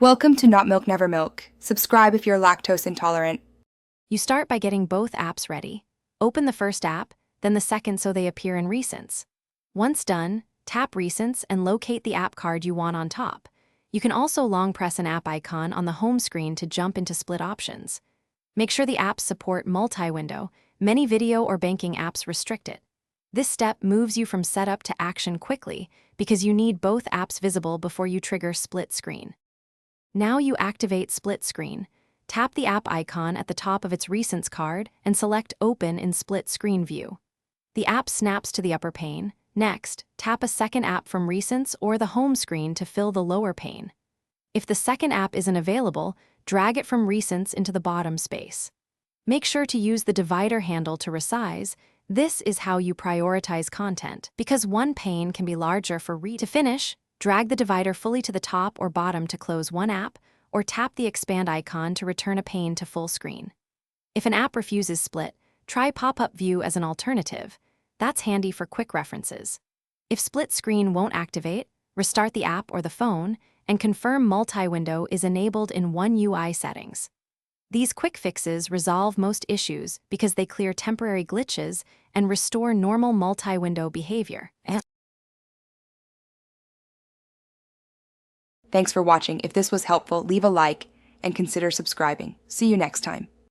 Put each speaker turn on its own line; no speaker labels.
Welcome to Not Milk Never Milk. Subscribe if you're lactose intolerant.
You start by getting both apps ready. Open the first app, then the second so they appear in Recents. Once done, tap Recents and locate the app card you want on top. You can also long press an app icon on the home screen to jump into split options. Make sure the apps support multi-window. Many video or banking apps restrict it. This step moves you from setup to action quickly because you need both apps visible before you trigger split screen. Now you activate split screen. Tap the app icon at the top of its Recents card and select Open in split screen view. The app snaps to the upper pane. Next, tap a second app from Recents or the home screen to fill the lower pane. If the second app isn't available, drag it from Recents into the bottom space. Make sure to use the divider handle to resize. This is how you prioritize content, because one pane can be larger for read. To finish, drag the divider fully to the top or bottom to close one app, or tap the expand icon to return a pane to full screen. If an app refuses split, try pop-up view as an alternative. That's handy for quick references. If split screen won't activate, restart the app or the phone, and confirm multi-window is enabled in One UI settings. These quick fixes resolve most issues because they clear temporary glitches and restore normal multi-window behavior.
Thanks for watching. If this was helpful, leave a like and consider subscribing. See you next time.